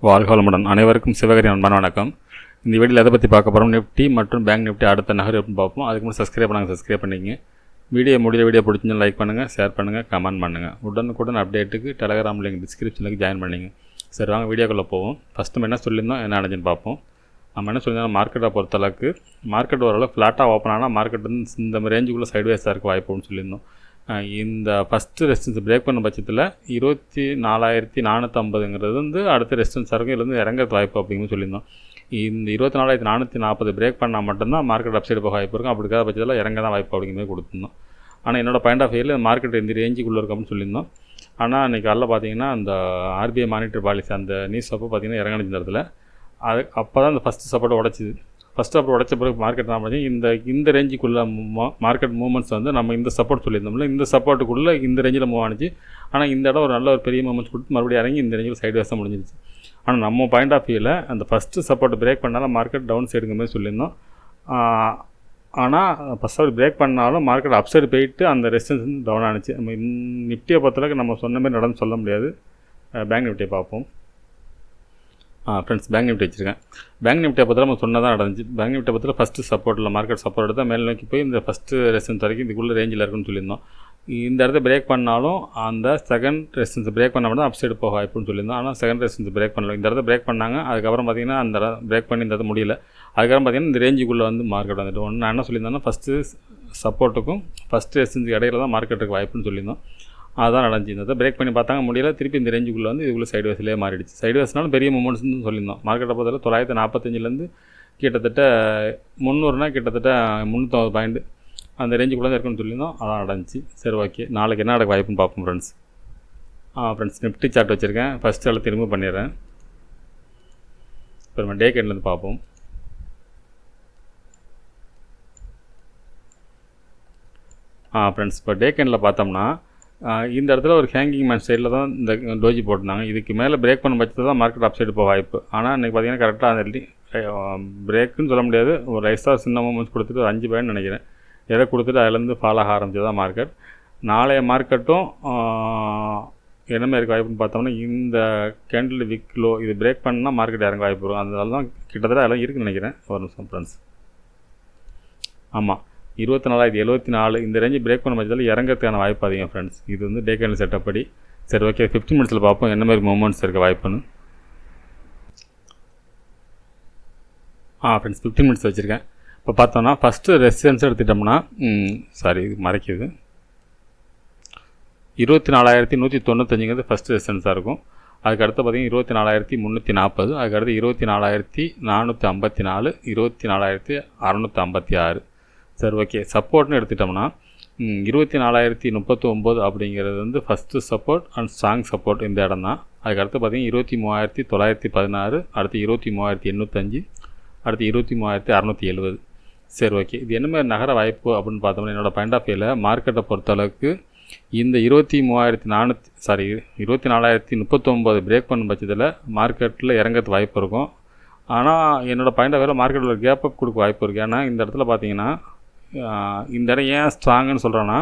வாழ்க வளமுடன். அனைவருக்கும் சிவகரி அன்பான வணக்கம். இந்த வீடியோவில் எதை பற்றி பார்க்க போகிறோம், நிஃப்டி மற்றும் பேங்க் நிஃப்டி அடுத்த நகர் எப்படின்னு பார்ப்போம். அதுக்கு முன்னாடி சப்ஸ்கிரைப் பண்ணிங்க. வீடியோ பிடிச்சிருந்தா லைக் பண்ணுங்கள், ஷேர் பண்ணுங்கள், கமெண்ட் பண்ணுங்கள். உடனுக்குடன் அப்டேட்டுக்கு டெலகிராம் லிங்க் டிஸ்கிரிப்ஷனுக்கு ஜாயின் பண்ணிங்க. சரி, வாங்க வீடியோக்குள்ளே போவோம். ஃபஸ்ட்டு நம்ம என்ன சொல்லியிருந்தோம், என்ன நடந்துன்னு பார்ப்போம். நம்ம என்ன சொல்லியிருந்தோம், மார்க்கெட்டை பொறுத்தளவுக்கு மார்க்கெட் ஓரளவு ஃப்ளாட்டாக ஓப்பன் ஆனால் மார்க்கெட் வந்து இந்த ரேஞ்சுக்குள்ளே சைட்வேஸாக இருக்க வாய்ப்புன்னு சொல்லியிருந்தோம். இந்த ஃபஸ்ட்டு ரெசிஸ்டன்ஸ் பிரேக் பண்ண பட்சத்தில் 24,450 வந்து அடுத்த ரெசிஸ்டன்ஸாக இருக்கும். இதுலேருந்து இறங்கிறது வாய்ப்பு அப்படிங்கிறது சொல்லியிருந்தோம். இந்த 24,440 பிரேக் பண்ணால் மட்டும்தான் மார்க்கெட் அப்சைடு போக வாய்ப்பு இருக்கும். அப்படி இருக்காத பட்சத்தில் இறங்க தான் வாய்ப்பு அப்படிங்கிறது கொடுத்துருந்தோம். ஆனால் என்னோடய பாயிண்ட் ஆஃப் வியூவில் மார்க்கெட் இந்த ரேஞ்சுக்குள்ளே இருக்கும் அப்படின்னு சொல்லியிருந்தோம். ஆனால் அன்றைக்கி காலையில் பார்த்தீங்கன்னா அந்த ஆர்பிஐ மானிட்டரி பாலிசி அந்த நியூஸ் அப்போ பார்த்தீங்கன்னா இறங்கின இடத்துல அப்போ தான் அந்த ஃபஸ்ட்டு சப்போர்ட்டை உடச்சிது. ஃபஸ்ட்டு அப்போ உடச்ச பிறகு மார்க்கெட் தான் பண்ணி இந்த ரேஞ்சுக்குள்ளே மார்க்கெட் மூவ்மெண்ட்ஸ் வந்து நம்ம இந்த சப்போர்ட் சொல்லியிருந்தோம்ல, இந்த சப்போர்ட்டுக்குள்ளே இந்த ரேஞ்சில் மூவ் ஆனிச்சு. ஆனால் இந்த இடம் ஒரு நல்ல ஒரு பெரிய மூவ்மெண்ட்ஸ் கொடுத்து மறுபடியும் இறங்கி இந்த ரேஞ்சில் சைடு வேஸாக முடிஞ்சிருச்சு. ஆனால் நம்ம பாயிண்ட் ஆஃப் வியூவில் அந்த ஃபஸ்ட்டு சப்போர்ட் பிரேக் பண்ணாலும் மார்க்கெட் டவுன் சைடுங்க மாதிரி சொல்லியிருந்தோம். ஆனால் ஃபஸ்ட் பிரேக் பண்ணாலும் மார்க்கெட் அப் சைடு போயிட்டு அந்த ரெசிஸ்டன்ஸ் வந்து டவுன் ஆனிச்சு. நம்ம நிஃப்டியை பொறுத்தளவுக்கு நம்ம சொன்ன மாதிரி நடந்து சொல்ல முடியாது. பேங்க் நிஃப்டியை பார்ப்போம். ஃப்ரெண்ட்ஸ், பேங்க் நிஃப்டி வச்சுருக்கேன். பேங்க் நிஃப்டியை பற்றி நம்ம சொன்னதான் நடந்துச்சு. பேங்க் நிஃப்டியை பற்றி ஃபஸ்ட்டு சப்போர்ட்டில் மார்க்கெட் சப்போர்ட் எடுத்தால் மேல் நோக்கி போய் இந்த ஃபஸ்ட்டு ரெசிஸ்டன்ஸ் வரைக்கும் இதுக்குள்ளே ரேஞ்சில் இருக்குன்னு சொல்லியிருந்தோம். இந்த இடத்த பிரேக் பண்ணாலும் அந்த செகண்ட் ரெசிஸ்டன்ஸ் பிரேக் பண்ண மட்டும் அப் சைடு போக வாய்ப்புன்னு சொல்லியிருந்தோம். ஆனால் செகண்ட் ரெசிஸ்டன்ஸ் பிரேக் பண்ணல. இந்த இடத்த பிரேக் பண்ணாங்க. அதுக்கப்புறம் பார்த்திங்கன்னா அந்த பிரேக் பண்ணி இந்த இடத்த முடியல. அதுக்கப்புறம் பார்த்திங்கன்னா இந்த ரேஞ்சுக்குள்ளே வந்து மார்க்கெட் வந்துட்டு ஒன்று நான் என்ன சொல்லியிருந்தேன்னா, ஃபஸ்ட்டு சப்போர்ட்டுக்கும் ஃபஸ்ட்டு ரெசிஸ்டன்ஸுக்கு இடையில தான் மார்க்கெட்டுக்கு வாய்ப்புன்னு சொல்லியிருந்தோம். அதுதான் நடந்துச்சு. இந்த பிரேக் பண்ணி பார்த்தாங்க, முடியல. திருப்பி இந்த ரேஞ்சுக்குள்ளே வந்து இதுக்குள்ளே சைடு வேஸ்லேயே மாறிடுச்சு. சைடு வேஸ்னாலும் பெரிய மூமெண்ட்ஸ்னு சொல்லியிருந்தோம். மார்க்கெட்டை பொறுத்தவரை 945 கிட்டத்தட்ட 300 கிட்டத்தட்ட 350 பாயிண்ட் அந்த ரேஞ்சுக்குள்ளே தான் இருக்குன்னு சொல்லியிருந்தோம். அதான் நடந்துச்சு. சரி, ஓகே. நாளைக்கு என்ன நடக்க வாய்ப்புன்னு பார்ப்போம் ஃப்ரெண்ட்ஸ். ஃப்ரெண்ட்ஸ், நிஃப்டி சார்ட் வச்சுருக்கேன். ஃபஸ்ட்டு எல்லாம் திரும்ப பண்ணிடுறேன். இப்போ நம்ம டே கேண்ட்லேருந்து பார்ப்போம். ஃப்ரெண்ட்ஸ், இப்போ டே கேண்டில் பார்த்தோம்னா இந்த இடத்துல ஒரு ஹேங்கிங் மேன் சைடில் தான் இந்த டோஜி போட்டிருந்தாங்க. இதுக்கு மேலே பிரேக் பண்ண பட்சத்தில் தான் மார்க்கெட் அப் சைடு போக வாய்ப்பு. ஆனால் இன்றைக்கி பார்த்தீங்கன்னா கரெக்டாக அந்த பிரேக்குன்னு சொல்ல முடியாது, ஒரு ரைஸாக சின்ன மூமெண்ட்ஸ் கொடுத்துட்டு ஒரு 5 பாயிண்ட் நினைக்கிறேன் எதை கொடுத்துட்டு அதுலேருந்து ஃபாலோ ஆக ஆரம்பிச்சது தான் மார்க்கெட். நாளைய மார்க்கெட்டும் என்னமே இருக்க வாய்ப்புன்னு பார்த்தோம்னா, இந்த கேண்டில் விக் லோ இது பிரேக் பண்ணால் மார்க்கெட் இறங்க வாய்ப்பு வரும். அதனால தான் கிட்டத்தட்ட அதெல்லாம் இருக்குன்னு நினைக்கிறேன். ஒரு நிமிஷம் ஃப்ரெண்ட்ஸ். ஆமாம், 24,074 இந்த ரேஞ்சு பிரேக் பண்ண பட்சத்தில் இறங்கிறதுக்கான வாய்ப்பு அதிகம் ஃப்ரெண்ட்ஸ். இது வந்து டே கேண்டில் செட்டப் படி. சரி, ஓகே. 15 மினிட்ஸில் பார்ப்போம் என்ன மாதிரி மூமெண்ட்ஸ் இருக்க வாய்ப்புன்னு. ஃப்ரெண்ட்ஸ், 15 மினிட்ஸ் வச்சுருக்கேன். இப்போ பார்த்தோன்னா ஃபஸ்ட்டு ரெசிஸ்டன்ஸ் எடுத்துட்டோம்னா இது மறைக்குது. 24,195 ஃபஸ்ட்டு ரெசிஸ்டன்ஸாக இருக்கும். அதுக்கடுத்து பார்த்திங்கன்னா 24,340, அதுக்கடுத்து 24,454, 24,656. சரி, ஓகே. சப்போர்ட்னு எடுத்துட்டோம்னா 24,039 அப்படிங்கிறது வந்து first support and strong support இந்த இடம் தான். அதுக்கடுத்து பார்த்திங்கன்னா 23,916, அடுத்து 23,805, அடுத்து 23,670. சரி, ஓகே. இது என்ன மாதிரி நகர வாய்ப்பு அப்படின்னு பார்த்தோம்னா, என்னோடய பாயிண்ட் ஆஃப் வியூவில் மார்க்கெட்டை பொறுத்தளவுக்கு இந்த 24,039 பிரேக் பண்ணும் பட்சத்தில் மார்க்கெட்டில் இறங்கிறது வாய்ப்பு இருக்கும். ஆனால் என்னோடய பாயிண்ட் ஆஃப் வியூவில் மார்க்கெட்டில் ஒரு கேப் அப் கொடுக்க வாய்ப்பு இருக்குது. ஏன்னா இந்த இடத்துல பார்த்தீங்கன்னா இந்த இடம் ஏன் ஸ்ட்ராங்குன்னு சொல்கிறேன்னா,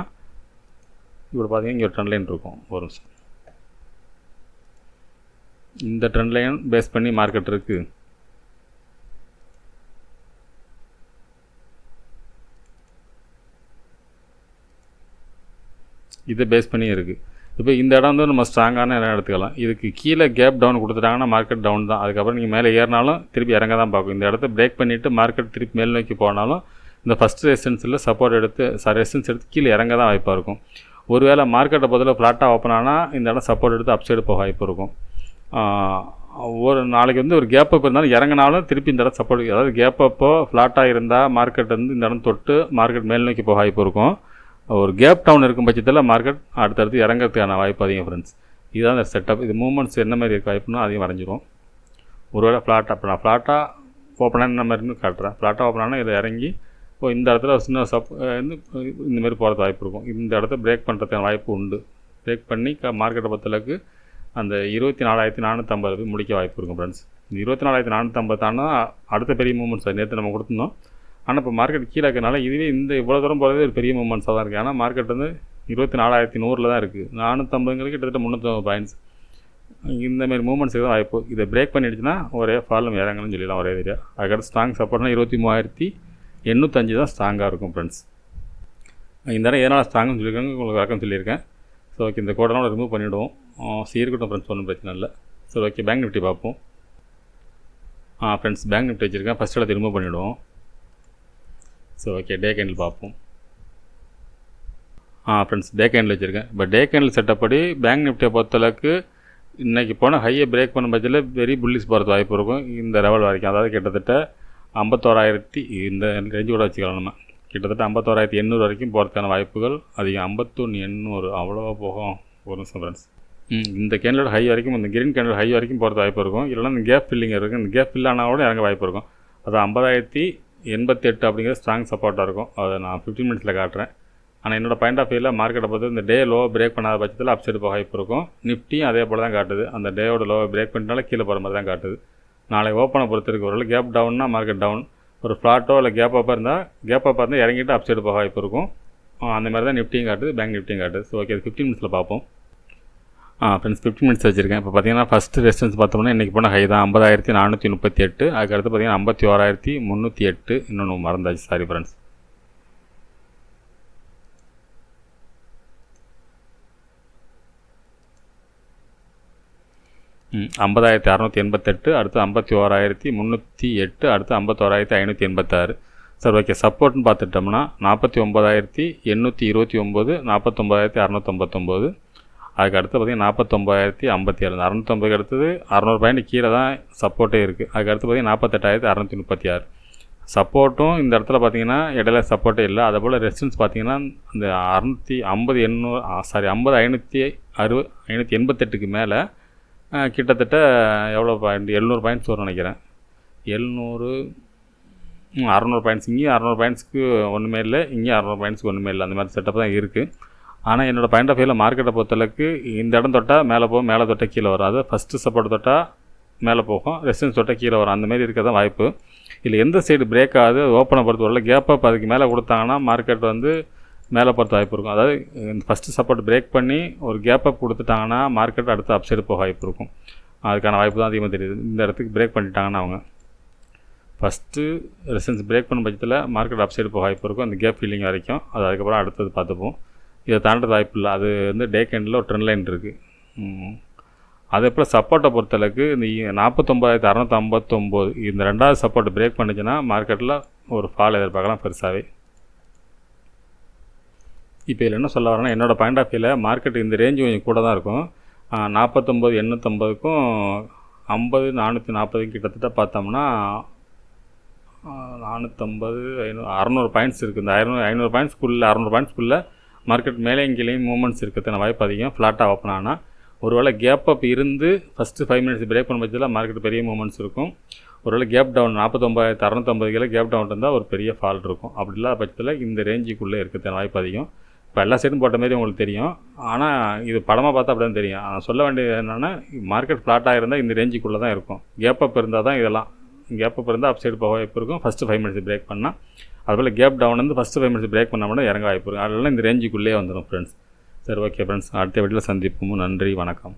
இப்படி பார்த்தீங்கன்னா இங்கே ஒரு ட்ரெண்ட் லைன் இருக்கும். ஒரு நிமிஷம். இந்த ட்ரெண்ட் லைன் பேஸ் பண்ணி மார்க்கெட் இருக்குது. இதை பேஸ் பண்ணி இருக்குது. இப்போ இந்த இடம் வந்து நம்ம ஸ்ட்ராங்கான இடம் எடுத்துக்கலாம். இதுக்கு கீழே கேப் டவுன் கொடுத்துட்டாங்கன்னா மார்க்கெட் டவுன் தான். அதுக்கப்புறம் நீங்கள் மேலே ஏறினாலும் திருப்பி இறங்க தான் பார்க்கும். இந்த இடத்த பிரேக் பண்ணிவிட்டு மார்க்கெட் திருப்பி மேல் நோக்கி போனாலும் இந்த ஃபஸ்ட்டு ரெசிஸ்டன்ஸில் சப்போர்ட் ரெசிஸ்டன்ஸ் எடுத்து கீழே இறங்க தான் வாய்ப்பாக இருக்கும். ஒருவேளை மார்க்கெட்டை பொறுத்தவரை ஃப்ளாட்டாக ஓப்பன் ஆனால் இந்த இடம் சப்போர்ட் எடுத்து அப் சைடு போக வாய்ப்பு இருக்கும். ஒரு நாளைக்கு வந்து ஒரு கேப் அப் இருந்தாலும் இறங்கினாலும் திருப்பி இந்த இடம் சப்போர்ட், அதாவது கேப் அப்போ ஃப்ளாட்டாக இருந்தால் மார்க்கெட் வந்து இந்த இடம் தொட்டு மார்க்கெட் மேல் நோக்கி போக வாய்ப்பு இருக்கும். ஒரு கேப் டவுன் இருக்கும் பட்சத்தில் மார்க்கெட் அடுத்தடுத்து இறங்கிறதுக்கான வாய்ப்பு அதிகம் ஃப்ரெண்ட்ஸ். இதுதான் இந்த செட்டப். இது மூவ்மெண்ட்ஸ் என்ன மாதிரி இருக்க வாய்ப்புனா அதையும் வரைஞ்சிரும். ஒருவேளை ஃப்ளாட்டாக இப்போ நான் ஃப்ளாட்டாக ஓப்பனாக என்ன மாதிரின்னு காட்டுறேன். ஃப்ளாட்டாக ஓப்பனானா இதை இறங்கி இப்போ இந்த இடத்துல சின்ன இந்தமாரி போகிறது வாய்ப்பு இருக்கும். இந்த இடத்த பிரேக் பண்ணுறதுக்கான வாய்ப்பு உண்டு. பிரேக் பண்ணி மார்க்கெட்டை பொறுத்தளவுக்கு அந்த 24,450 முடிக்க வாய்ப்பு இருக்கும் ஃப்ரெண்ட்ஸ். இந்த 24,450 தானே அடுத்த பெரிய மூவ்மெண்ட்ஸ் நேற்று நம்ம கொடுத்துருந்தோம். ஆனால் இப்போ மார்க்கெட் கீழே இருக்கிறனால இதுவே இந்த இவ்வளோ தூரம் போகிறதே ஒரு பெரிய மூமெண்ட்ஸாக தான் இருக்குது. ஆனால் மார்க்கெட் வந்து 24,100 தான் இருக்குது. 450 கிட்டத்தட்ட 350 பாயிண்ட்ஸ். இந்தமாரி மூமெண்ட்ஸுக்கு தான் வாய்ப்பு. இதை பிரேக் பண்ணிடுச்சுன்னா ஒரே ஃபால் இறங்கணும்னு சொல்லிடலாம் ஒரே ஏரியா. அதுக்கடுத்து ஸ்ட்ராங் சப்போர்ட்னா 23,805 தான் ஸ்ட்ராங்காக இருக்கும் ஃப்ரெண்ட்ஸ். இந்த இடம் எதனால் ஸ்ட்ராங்குன்னு சொல்லியிருக்காங்க, உங்களுக்கு வழக்கம் சொல்லியிருக்கேன். ஸோ ஓகே, இந்த கோடெல்லாம் ரிமூவ் பண்ணிவிடுவோம். இருக்கட்டும் ஃப்ரெண்ட்ஸ், ஒன்றும் பிரச்சனை இல்லை. சரி ஓகே, பேங்க் நிஃப்டி பார்ப்போம். ஃப்ரெண்ட்ஸ், பேங்க் நிஃப்டி வச்சுருக்கேன். ஃபஸ்ட் இடத்தை ரிமூவ் பண்ணிவிடுவோம். ஸோ ஓகே, டே கேண்டில் பார்ப்போம். ஃப்ரெண்ட்ஸ், டே கேண்டில் வச்சுருக்கேன். இப்போ டே கேண்டில் செட்டப் படி பேங்க் நிஃப்டியை பொறுத்தளவுக்கு இன்றைக்கி போனால் ஹையை பிரேக் பண்ண பட்சத்தில் வெரி புல்லிஸ் போகிறது வாய்ப்பு இருக்கும். இந்த லெவல் வரைக்கும், அதாவது கிட்டத்தட்ட 51,000 இந்த ரேஞ்சு கூட வச்சுக்கலாம். நம்ம கிட்டத்தட்ட 51,800 வரைக்கும் போகிறதுக்கான வாய்ப்புகள் அதிகம். 51,800 அவ்வளோவா போகும். ஒரு நிமிஷம் ஃப்ரெண்ட்ஸ். இந்த கேண்டலோட ஹை வரைக்கும், இந்த கிரீன் கேண்டல் ஹை வரைக்கும் போகிறது வாய்ப்பு இருக்கும். இல்லைனா இந்த கேப் ஃபில்லிங் இருக்குது. இந்த கேப் ஃபில் ஆனால் கூட இறங்க வாய்ப்பு இருக்கும். அது 50,088 அப்படிங்கிற ஸ்ட்ராங் சப்போர்ட்டாக இருக்கும். அதை நான் 15 மினிட்ஸில் காட்டுறேன். ஆனால் என்னோடய பாயிண்ட் ஆஃப் வியூவில் மார்க்கெட்டை பார்த்து இந்த டே லோவை பிரேக் பண்ணாத பட்சத்தில் அப்சைடு போக வாய்ப்பு இருக்கும். நிஃப்டியும் அதே போல் தான் காட்டுது. அந்த டேயோட லோவை பிரேக் பண்ணிட்டாலும் கீழே போகிற மாதிரி தான் காட்டுது. நாளைக்கு ஓப்பனை பொறுத்து இருக்குது. ஒரு கேப் டவுன்னா மார்க்கெட் டவுன், ஒரு ஃப்ளாட்டோ இல்லை கேப் அப்பாக இருந்தால் இறங்கிட்டு அப்சைடு போக வாய்ப்பு இருக்கும். அந்த மாதிரி தான் நிஃப்டியும் காட்டுது, பேங்க் நிஃப்டியும் காட்டுது. ஸோ ஓகே, 15 மினிட்ஸில் பார்ப்போம். ஃப்ரெண்ட்ஸ், 15 மினிட்ஸ் வச்சுருக்கேன். இப்போ பார்த்தீங்கன்னா ஃபஸ்ட்டு ரெசிஸ்டன்ஸ் பார்த்தோம்னா இன்றைக்கி போனால் ஹை தான் 50,438. அதுக்கடுத்து பார்த்தீங்கன்னா 51,308. இன்னொன்று மறந்தாச்சு, சாரி ஃப்ரெண்ட்ஸ். ம் 50,688, அடுத்து 51,308, அடுத்து 51,586. சார் ஓகே, சப்போர்ட்னு பார்த்துட்டோம்னா 49,829, 49,659. அதுக்கு அடுத்து பார்த்திங்கன்னா 49,057. 650 அடுத்தது 600 பாயிண்ட் கீழே தான் சப்போர்ட்டே இருக்குது. அதுக்கு அடுத்து பார்த்திங்கன்னா 48,636. சப்போர்ட்டும் இந்த இடத்துல பார்த்திங்கன்னா இடையில சப்போர்ட்டே இல்லை. அதே போல் ரெசிஸ்டன்ஸ் பார்த்திங்கன்னா இந்த 50,588க்கு மேலே கிட்டத்தட்ட எவ்வளோ பாயிண்ட், 700 பாயிண்ட்ஸ் வரும் நினைக்கிறேன். 600 பாயிண்ட்ஸ். இங்கேயும் 600 பாயிண்ட்ஸ்க்கு ஒன்றுமே இல்லை, இங்கேயும் 600 பாயிண்ட்ஸ்க்கு ஒன்றுமே இல்லை. அந்த மாதிரி செட்டப் தான் இருக்குது. ஆனால் என்னோடய பாயிண்ட் ஆஃப் வியூவில் மார்க்கெட்டை பொறுத்தளவுக்கு இந்த இடம் தொட்டால் மேலே போகும், மேலே தொட்டால் கீழே வரும். அது ஃபஸ்ட்டு சப்போர்ட் தொட்டால் மேலே போகும், ரெசிஸ்டன்ஸ் தொட்டால் கீழே வரும். அந்தமாரி இருக்க தான் வாய்ப்பு. இல்லை எந்த சைடு பிரேக் ஆகுது, ஓப்பனை பொறுத்த வரல கேப் அப் அதுக்கு மேலே கொடுத்தாங்கன்னா மார்க்கெட் மேலே பொறுத்த வாய்ப்பு இருக்கும். அதாவது இந்த ஃபஸ்ட்டு சப்போர்ட் பிரேக் பண்ணி ஒரு கேப் அப் கொடுத்துட்டாங்கன்னா மார்க்கெட் அடுத்து அப் சைடு போக வாய்ப்பு இருக்கும். அதுக்கான வாய்ப்பு தான் அதிகமாக தெரியுது. இந்த இடத்துக்கு பிரேக் பண்ணிட்டாங்கன்னா அவங்க ஃபஸ்ட்டு ரெசிஸ்டன்ஸ் பிரேக் பண்ண பட்சத்தில் மார்க்கெட் அப் சைடு போக வாய்ப்பு இருக்கும், அந்த கேப் ஃபீலிங் வரைக்கும். அது அதுக்கப்புறம் அடுத்தது பார்த்துப்போம். இதை தாண்டது வாய்ப்பு இல்லை. அது டே கேண்டில் ஒரு ட்ரெண்ட் லைன் இருக்குது. அதே போல் சப்போர்ட்டை பொறுத்தளவுக்கு இந்த 49,659 இந்த ரெண்டாவது சப்போர்ட் பிரேக் பண்ணிச்சுன்னா மார்க்கெட்டில் ஒரு ஃபால் எதிர்பார்க்கலாம் பெருசாகவே. இப்போ இதில் என்ன சொல்ல வரேன்னா, என்னோடய பாயிண்ட் ஆஃப் வியூவில் மார்க்கெட் இந்த ரேஞ்சு கொஞ்சம் கூட தான் இருக்கும். 49,850க்கும் 50,440 கிட்டத்தட்ட பார்த்தோம்னா 450, 500, 600 பாயிண்ட்ஸ் இருக்குது. இந்த 500 பாயிண்ட்ஸ்க்குள்ளே 600 பாயிண்ட்ஸ்க்குள்ளே மார்க்கெட் மேலே கீழேயும் மூமெண்ட்ஸ் இருக்கிறதுன வாய்ப்பு அதிகம். ஃப்ளாட்டாக ஓப்பன் ஆனால் ஒருவேளை கேப் அப் இருந்து ஃபஸ்ட்டு 5 மினிட்ஸ் பிரேக் பண்ண பட்சத்தில் மார்க்கெட் பெரிய மூமெண்ட்ஸ் இருக்கும். ஒருவேளை கேப் டவுன் 49,650 கேப் டவுன் இருந்தால் ஒரு பெரிய ஃபால் இருக்கும். அப்படி இல்லாத பட்சத்தில் இந்த ரேஞ்சுக்குள்ளே இருக்கிறதுன வாய்ப்பு அதிகம். இப்போ எல்லா சைடும் போட்ட மாரி உங்களுக்கு தெரியும். ஆனால் இது படமாக பார்த்தா அப்படி தான் தெரியும். ஆனால் சொல்ல வேண்டியது என்னென்னா, மார்க்கெட் ஃப்ளாட்டாக இருந்தால் இந்த ரேஞ்சுக்குள்ளே தான் இருக்கும். கேப் அப் இருந்தால் தான் இதெல்லாம், கேப் அப் இருந்தால் அப் சைடு போக வாய்ப்பு இருக்கும். ஃபஸ்ட்டு 5 மினிட்ஸ் பிரேக் பண்ணால், அதுபோல் Cape Town first 5 minutes break பண்ணால் மட்டும் இறங்க வாய்ப்பு இருக்கும். அதனால இந்த ரேஞ்சுக்குள்ளே வந்துடும் ஃப்ரெண்ட்ஸ். சரி ஓகே ஃப்ரெண்ட்ஸ், அடுத்த வீடியோவில் சந்திப்போம். நன்றி, வணக்கம்.